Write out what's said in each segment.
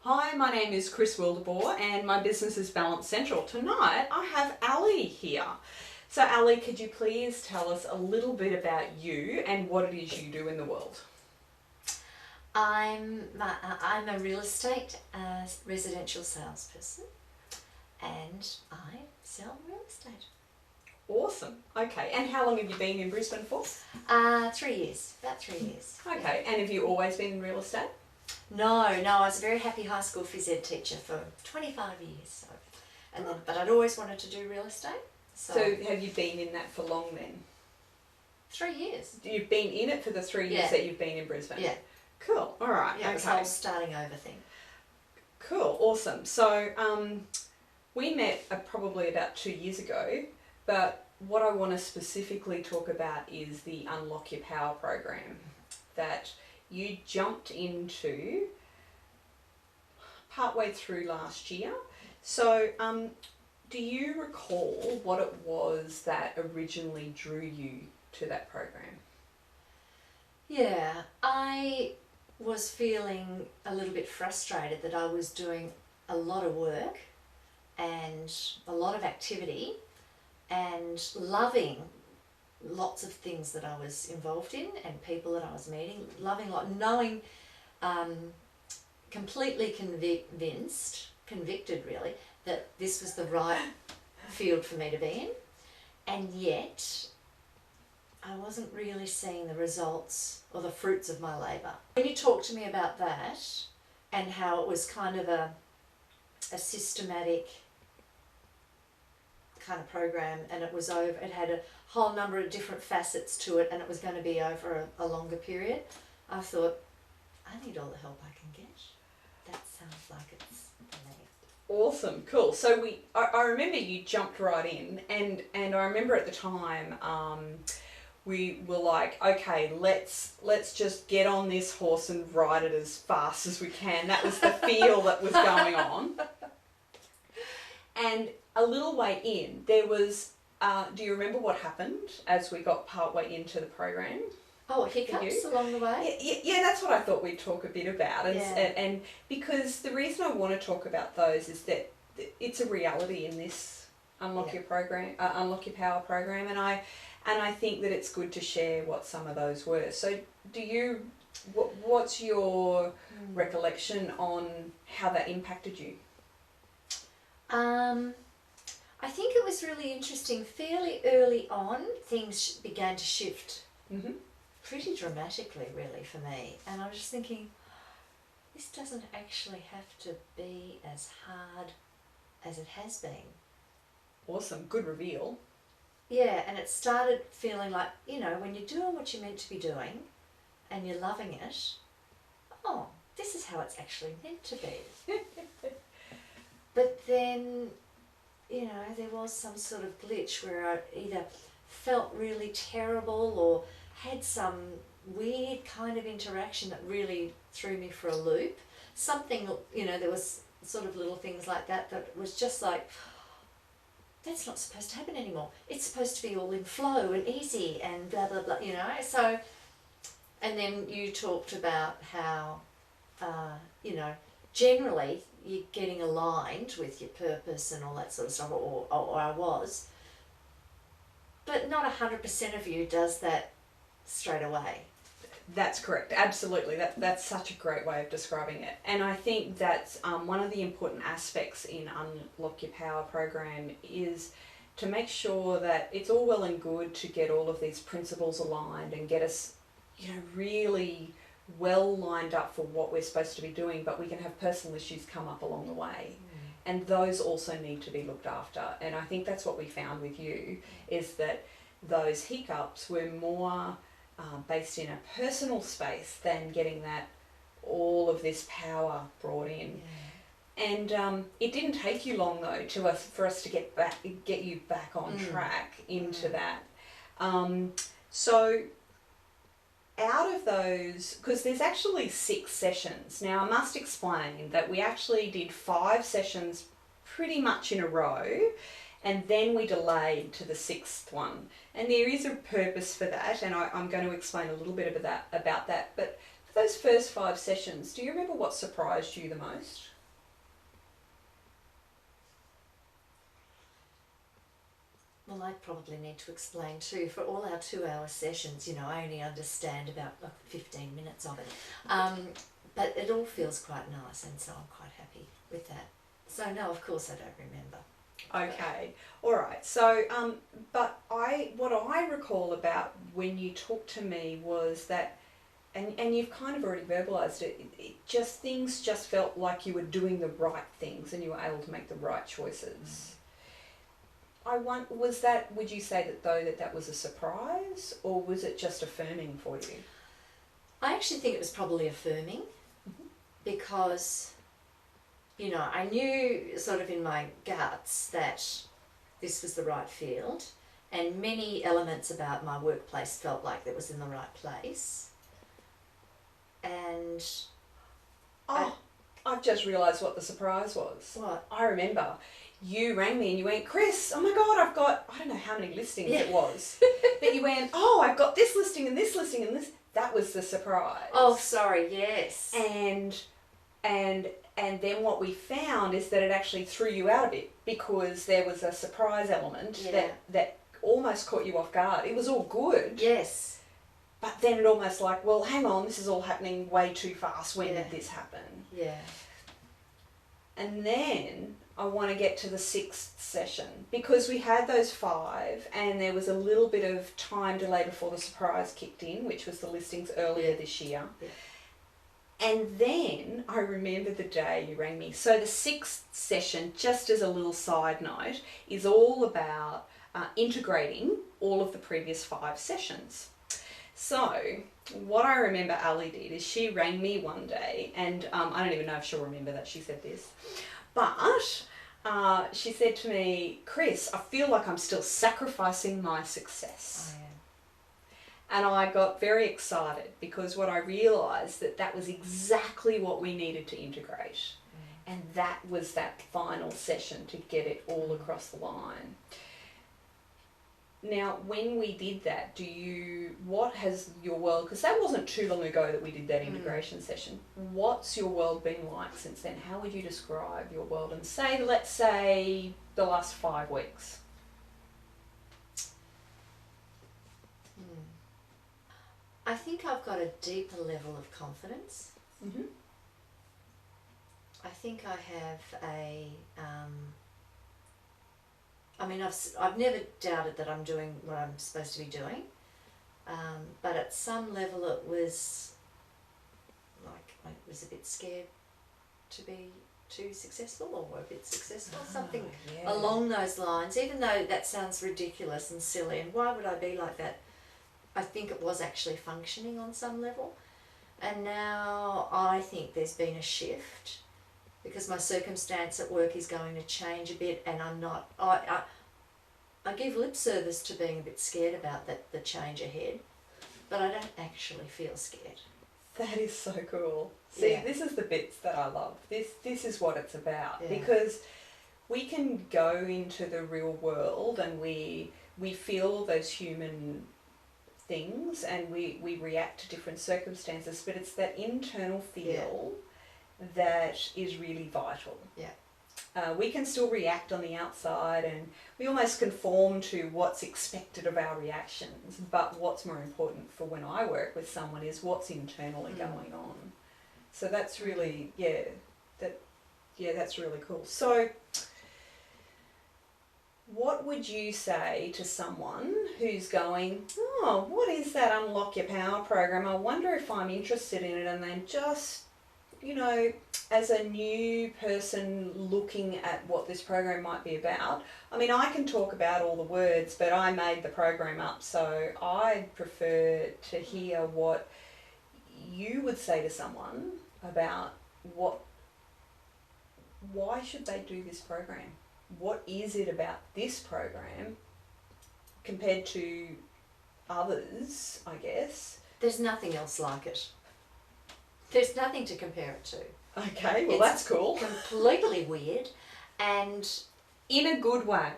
Hi, my name is Chris Wildeboer and my business is Balance Central. Tonight I have Ali here. So Ali, could you please tell us a little bit about you and what it is you do in the world? I'm a real estate residential salesperson, and I sell real estate. Awesome. Okay, and how long have you been in Brisbane for? 3 years, about 3 years. Okay, and have you always been in real estate? No, I was a very happy high school phys ed teacher for 25 years. But I'd always wanted to do real estate. So have you been in that for long then? 3 years. You've been in it for the 3 years that you've been in Brisbane? Yeah. Cool, all right. Yeah, it's a whole starting over thing. Cool, awesome. So we met probably about 2 years ago, but what I want to specifically talk about is the Unlock Your Power program that you jumped into partway through last year. So do you recall what it was that originally drew you to that program? Yeah, I was feeling a little bit frustrated that I was doing a lot of work and a lot of activity and loving lots of things that I was involved in and people that I was meeting, loving a lot, knowing, completely convicted really, that this was the right field for me to be in, and yet I wasn't really seeing the results or the fruits of my labour. When you talked to me about that and how it was kind of a systematic kind of program, and it had a whole number of different facets to it, and it was going to be over a longer period, I thought, I need all the help I can get. That sounds like it's for me. Awesome, cool. So I remember you jumped right in, and I remember at the time we were like, okay, let's just get on this horse and ride it as fast as we can. That was the feel that was going on. And a little way in, there was, do you remember what happened as we got partway into the program? Oh, hiccups along the way? Yeah, that's what I thought we'd talk a bit about. And because the reason I want to talk about those is that it's a reality in this Unlock Your Power program, and I think that it's good to share what some of those were. So what's your recollection on how that impacted you? I think it was really interesting. Fairly early on, things began to shift pretty dramatically, really, for me. And I was just thinking, this doesn't actually have to be as hard as it has been. Awesome, good reveal. Yeah, and it started feeling like, when you're doing what you're meant to be doing and you're loving it, oh, this is how it's actually meant to be. But then, there was some sort of glitch where I either felt really terrible or had some weird kind of interaction that really threw me for a loop. Something, there was sort of little things like that was just like, that's not supposed to happen anymore. It's supposed to be all in flow and easy and blah, blah, blah, So, and then you talked about how, generally you're getting aligned with your purpose and all that sort of stuff, or I was. But not 100% of you does that straight away. That's correct, absolutely. That's such a great way of describing it. And I think that's one of the important aspects in Unlock Your Power program is to make sure that it's all well and good to get all of these principles aligned and get us, really well lined up for what we're supposed to be doing, but we can have personal issues come up along the way. And those also need to be looked after. And I think that's what we found with you, is that those hiccups were more based in a personal space than getting all of this power brought in. Yeah. And it didn't take you long though for us to get you back on track into that. So out of those, because there's actually 6 sessions. Now I must explain that we actually did 5 sessions pretty much in a row, and then we delayed to the 6th one. And there is a purpose for that, and I'm going to explain a little bit about that. But for those first 5 sessions, do you remember what surprised you the most? Well, I probably need to explain too, for all our 2-hour sessions, you know, I only understand about 15 minutes of it. But it all feels quite nice, and so I'm quite happy with that. So no, of course I don't remember. Okay, all right. So, but what I recall about when you talked to me was that, and you've kind of already verbalised it. Things just felt like you were doing the right things, and you were able to make the right choices. Would you say that was a surprise, or was it just affirming for you? I actually think it was probably affirming, because, you know, I knew sort of in my guts that this was the right field, and many elements about my workplace felt like it was in the right place. And I've just realised what the surprise was. What? I remember you rang me and you went, Chris, oh my God, I've got, I don't know how many listings it was, but you went, oh, I've got this listing and this listing and this. That was the surprise. Oh, sorry, yes. And then what we found is that it actually threw you out a bit, because there was a surprise element that almost caught you off guard. It was all good. Yes. But then it almost like, well, hang on, this is all happening way too fast. When did this happen? Yeah. And then I want to get to the 6th session, because we had those 5 and there was a little bit of time delay before the surprise kicked in, which was the listings earlier this year. Yeah. And then I remember the day you rang me. So the 6th session, just as a little side note, is all about integrating all of the previous 5 sessions. So what I remember Ali did is she rang me one day, and I don't even know if she'll remember that she said this, but she said to me, Chris, I feel like I'm still sacrificing my success. I am. And I got very excited, because what I realised that was exactly what we needed to integrate. And that was that final session to get it all across the line. Now, when we did that, what has your world, because that wasn't too long ago that we did that integration session, what's your world been like since then? How would you describe your world? And let's say the last 5 weeks. I think I've got a deeper level of confidence. Mm-hmm. I think I have I've never doubted that I'm doing what I'm supposed to be doing, but at some level it was like I was a bit scared to be too successful, or a bit successful, something along those lines, even though that sounds ridiculous and silly, and why would I be like that? I think it was actually functioning on some level, and now I think there's been a shift, because my circumstance at work is going to change a bit, and I'm not. I give lip service to being a bit scared about the change ahead, but I don't actually feel scared. That is so cool. See, this is the bits that I love. This is what it's about, because we can go into the real world and we feel those human things, and we react to different circumstances, but it's that internal feel that is really vital. We can still react on the outside, and we almost conform to what's expected of our reactions, but what's more important for when I work with someone is what's internally going on. So that's really, that's really cool. So what would you say to someone who's going, oh, what is that Unlock Your Power program? I wonder if I'm interested in it, and then just, you know, as a new person looking at what this program might be about. I mean, I can talk about all the words, but I made the program up, so I'd prefer to hear what you would say to someone about why should they do this program? What is it about this program compared to others, I guess? There's nothing else like it. There's nothing to compare it to. Okay, well, that's cool. Completely weird, and in a good way.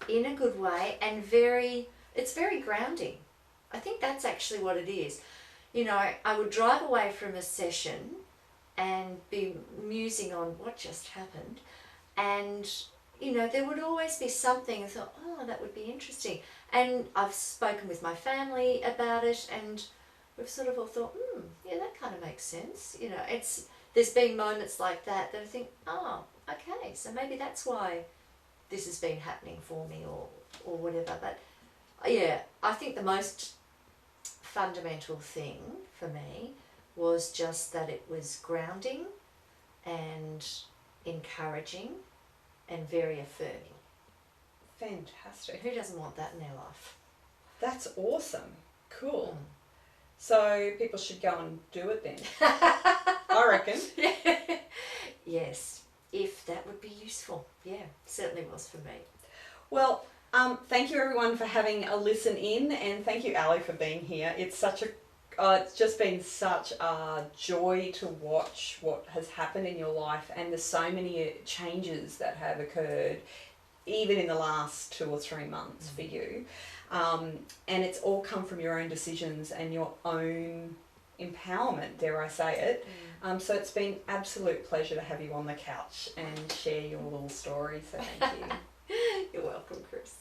In a good way, and it's very grounding. I think that's actually what it is. You know, I would drive away from a session and be musing on what just happened, and you know, there would always be something. I thought, oh, that would be interesting. And I've spoken with my family about it, and we've sort of all thought, yeah, that kind of makes sense. You know, there's been moments like that I think, oh, okay, so maybe that's why this has been happening for me, or whatever. But yeah, I think the most fundamental thing for me was just that it was grounding and encouraging and very affirming. Fantastic. Who doesn't want that in their life? That's awesome. Cool. So people should go and do it then. I reckon. Yes, if that would be useful. Yeah, certainly was for me. Well, thank you everyone for having a listen in, and thank you, Ali, for being here. It's just been such a joy to watch what has happened in your life, and there's so many changes that have occurred even in the last 2 or 3 months for you. And it's all come from your own decisions and your own empowerment, dare I say it. So it's been absolute pleasure to have you on the couch and share your little story. So thank you. You're welcome, Chris.